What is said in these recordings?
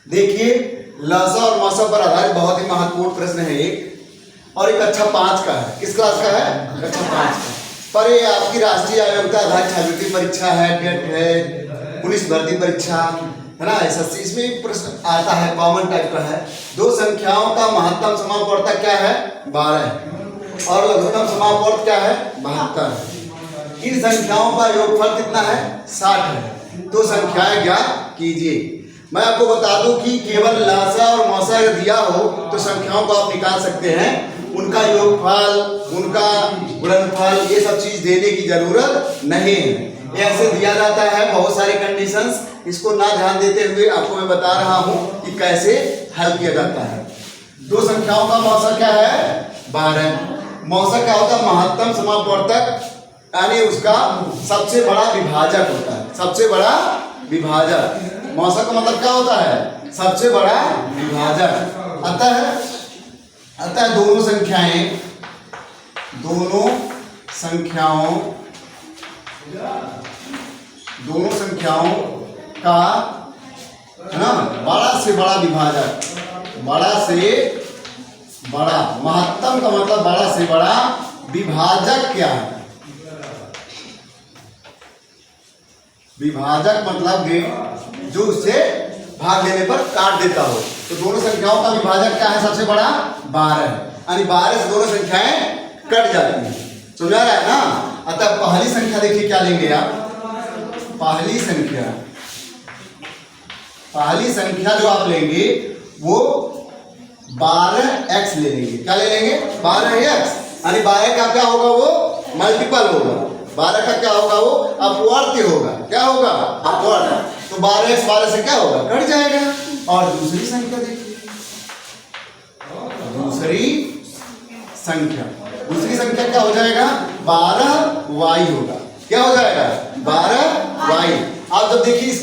देखिए, लसा और मौसा पर आधारित बहुत ही महत्वपूर्ण प्रश्न है एक, और एक कक्षा 5 का है। किस क्लास का है? कक्षा 5 का। पर ये आपकी राष्ट्रीय आयोग्यता आधारित छात्रवृत्ति परीक्षा है, टेट है, पुलिस भर्ती परीक्षा है ना, एसएससी, इसमें एक प्रश्न आता है, कॉमन टाइप का है। दो संख्याओं का महत्तम समापवर्तक क्या है? 12 और लघुत्तम समापवर्तक क्या है? 72। इन संख्याओं का योगफल कितना है? 60 है। तो संख्याएं ज्ञात कीजिए। मैं आपको बता दूं कि केवल लसा और मौसा अगर दिया हो तो संख्याओं को आप निकाल सकते हैं, उनका योगफल, उनका गुणनफल, ये सब चीज देने की जरूरत नहीं है। ऐसे दिया जाता है बहुत सारे कंडीशंस, इसको ना ध्यान देते हुए आपको मैं बता रहा हूं कि कैसे हल किया जाता है। दो संख्याओं का मौसा क्या है? 12। मौसा क्या होता है? महत्तम समापवर्तक, यानी उसका सबसे बड़ा विभाजक होता है। सबसे बड़ा विभाजक, मौसा का मतलब क्या होता है? सबसे बड़ा विभाजक। अतः दोनों संख्याओं का है ना बड़ा से बड़ा विभाजक, बड़ा से बड़ा, महत्तम का मतलब बड़ा से बड़ा विभाजक क्या है? विभाजक मतलब जो उससे भाग लेने पर काट देता हो। तो दोनों संख्याओं का विभाजक क्या है? सबसे बड़ा 12 है, यानी 12 से दोनों संख्याएं कट जाती हैं। समझा रहा है ना? अतः पहली संख्या देखिए क्या लेंगे आप? पहली संख्या जो आप लेंगे वो 12x ले लेंगे। क्या ले लेंगे? 12x, यानी 12 का क्या होगा? वो मल्टीपल होगा। 12 का क्या होगा? वो अपवर्त्य होगा। क्या होगा? अपवर्त्य। तो 12x 12 से क्या होगा? कट जाएगा। और दूसरी संख्या देखिए, दूसरी संख्या क्या हो जाएगा? 12y होगा। क्या हो जाएगा? 12y। आप जब देखिए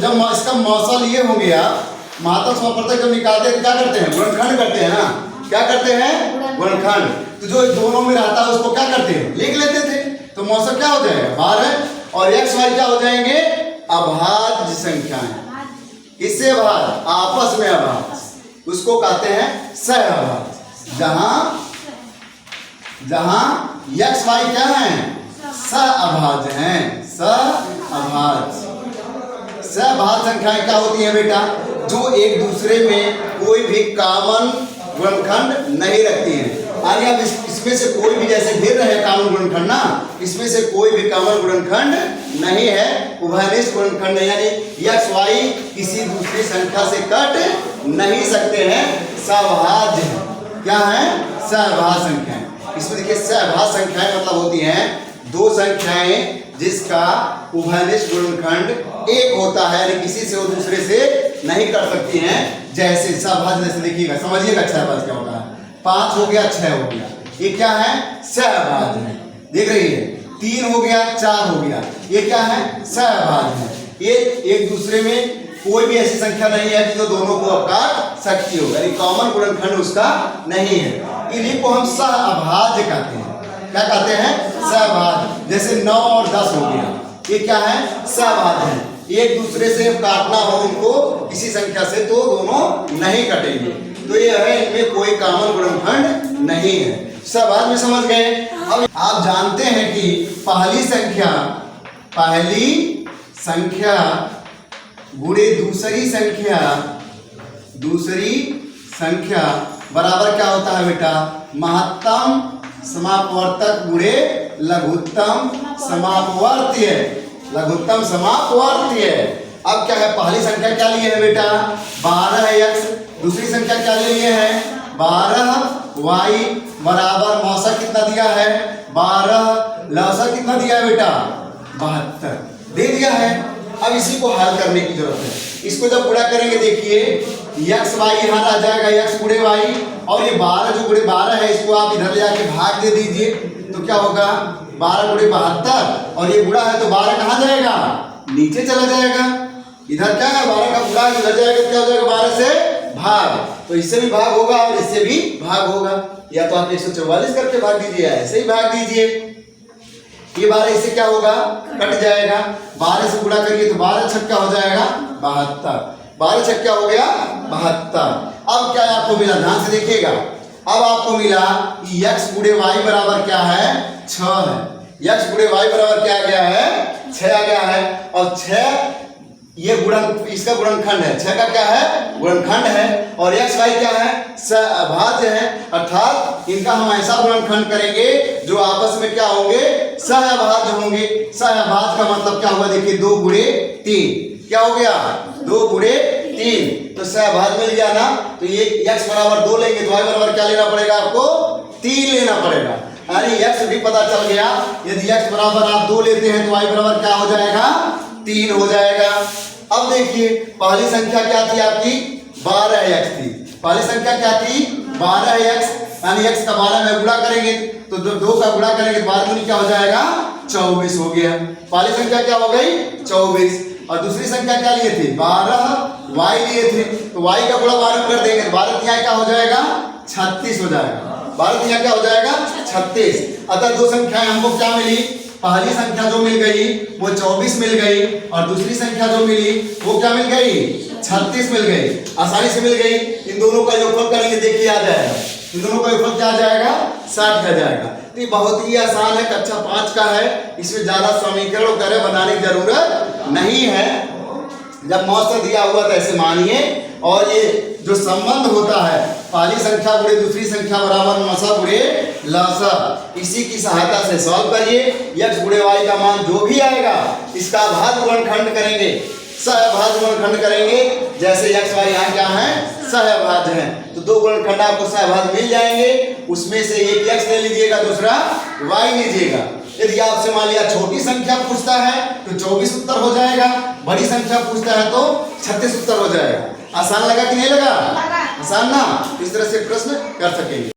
जब इसका मौसा लिए होंगे आप, महत्तम समापवर्तक जब निकालते हैं क्या करते हैं? गुणनखंड करते हैं ना। क्या करते हैं? गुणनखंड। तो जो दोनों में रहता है उसको क्या करते हैं? लिख लेते थे। तो मौसा क्या हो जाएगा? 12 और x y क्या हो जाएंगे? अभाज्य संख्याएं। किससे अभाज्य? आपस में अभाज्य, उसको कहते हैं सहअभाज्य। जहां x y क्या है? सहअभाज्य हैं। सहअभाज्य संख्याएं क्या होती हैं बेटा? जो एक दूसरे में कोई भी कॉमन गुणनखंड नहीं रखती हैं। आगे अब इसमें से कोई भी, जैसे घेर रहे हैं कॉमन गुणनखंड ना, इसमें से कोई भी कॉमन गुणनखंड नहीं है, उभयनिष्ठ गुणनखंड नहीं, यानी x y किसी दूसरी संख्या से कट नहीं सकते हैं, सहअभाज्य है। क्या है? सहअभाज्य संख्याएं। इसमें देखिए सहअभाज्य संख्याएं मतलब होती हैं दो संख्याएं जिसका उभयनिष्ठ गुणनखंड एक होता है, यानी किसी से वो दूसरे से नहीं कर सकती हैं। जैसे सहअभाज्य, जैसे देखिएगा, समझिएगा सहअभाज्य क्या होता है। 5 हो गया, 6 हो गया, ये क्या है? सहअभाज्य है। देख रही है? 3 हो गया, 4 हो गया, ये क्या है? सहअभाज्य है। ये एक दूसरे में कोई भी ऐसी संख्या नहीं है कि जो दोनों को काट सकती हो, यानी कॉमन गुणनखंड उसका नहीं है। इन्हीं को हम सहअभाज्य कहते हैं। क्या कहते हैं? सहअभाज्य। जैसे 9 और 10 हो गया, ये क्या है? सहअभाज्य है। एक दूसरे से काटना हो उनको किसी संख्या से तो दोनों नहीं कटेंगे। तो ये है, इनमें कोई कॉमन गुणनखंड नहीं है। सहअभाज्य में समझ गए। अब आप जानते हैं कि पहली संख्या गुणे दूसरी संख्या बराबर क्या होता है बेटा? महत्तम समापवर्तक गुणे लघुत्तम समापवर्त्य। लघुत्तम समापवर्त्य। अब क्या है? पहली संख्या क्या लिए है बेटा? 12x। दूसरी संख्या क्या ले लिए है? 12y बराबर मौसा कितना दिया है? 12। लसा कितना दिया है बेटा? 72 दे दिया है। अब इसी को हल करने की जरूरत है। इसको जब गुणा करेंगे देखिए, x y यहाँ आ जाएगा, x गुणे y, और ये 12 जो गुणे 12 है इसको आप इधर ले जाके भाग दे दीजिए, तो क्या होगा? 12 गुणे 72, और ये गुणा है तो 12 कहाँ जाएगा? नीचे चला जाएगा। इधर क्या है? 12 का गुणा इधर जाएगा, क्या हो जाएगा? 12 से भाग, तो इससे भी भाग होगा और इससे भी भाग होगा। या तो आप 144 करके भाग दीजिए, ऐसे ही भाग दीजिए। ये 12 इससे क्या होगा? कट जाएगा। 12 से गुणा करिए तो 12 छक्का हो जाएगा 72। 12 छक्के हो गया 72। अब क्या आपको मिला, ध्यान से देखिएगा। अब आपको मिला कि x गुणे y बराबर क्या है, 6 है। x गुणे y बराबर क्या आ गया है, 6 आ गया है। और 6 ये गुणन, इसका गुणनखंड है, 6 का क्या है, गुणनखंड है। और x y क्या है, सहअभाज्य है। अर्थात इनका हम ऐसा गुणनखंड करेंगे जो आपस में क्या होंगे, सहअभाज्य होंगे। सहअभाज्य का मतलब क्या हुआ, देखिए 2 गुणे 3 क्या हो गया, 2 गुणे 3, तो सहअभाज्य मिल गया ना। तो ये x बराबर 2 लेंगे तो y बराबर क्या लेना पड़ेगा, आपको 3 लेना पड़ेगा। यानी x भी पता चल गया। यदि x बराबर आप 2 लेते हैं तो y बराबर क्या हो जाएगा, 3 हो जाएगा। अब देखिए पहली संख्या क्या थी आपकी, 12x थी। पहली संख्या क्या थी, 12x, यानी x का 12 में गुणा करेंगे तो 2 का गुणा करेंगे तो 12 दूनी क्या हो जाएगा, 24 हो गया। पहली संख्या क्या हो गई, 24। और दूसरी संख्या क्या लिए थे, 12y लिए थे, तो y का गुणा 12 कर देंगे तो 12 तिहाई क्या हो जाएगा, 36 हो जाएगा। 12 तिहाई क्या हो जाएगा, 36। अतः दो संख्याएं हमको क्या मिली, पहली संख्या जो मिल गई वो 24 मिल गई और दूसरी संख्या जो मिली वो क्या मिल गई, 36 मिल गई। आसानी से मिल गई। इन दोनों का योगफल करेंगे, देखिए आ जाएगा। इन दोनों का योगफल क्या आ जाएगा, 60 आ जाएगा। तो ये बहुत ही आसान है, कक्षा 5 का है। इसमें ज्यादा समीकरण करे बनाने की जरूरत नहीं है। जब मौसम दिया हुआ तो ऐसे मानिए। और ये जो संबंध होता है, पहली संख्या गुणे दूसरी संख्या बराबर मसा गुणे लसा, इसी की सहायता से सॉल्व करिए। x गुणे y का मान जो भी आएगा इसका अभाज्य गुणनखंड करेंगे, सहअभाज्य गुणनखंड करेंगे। जैसे x y यहाँ क्या है, सहअभाज्य है, तो 2 गुणनखंड आपको सहअभाज्य मिल जाएंगे। उसमें से एक x ले लीजिएगा, दूसरा y लीजिएगा। यदि आपसे मान लिया छोटी संख्या पूछता है तो 24 उत्तर हो जाएगा, बड़ी संख्या पूछता है तो 36 उत्तर हो जाएगा। आसान लगा कि नहीं लगा, आसान ना। इस तरह से प्रश्न कर सकेंगे।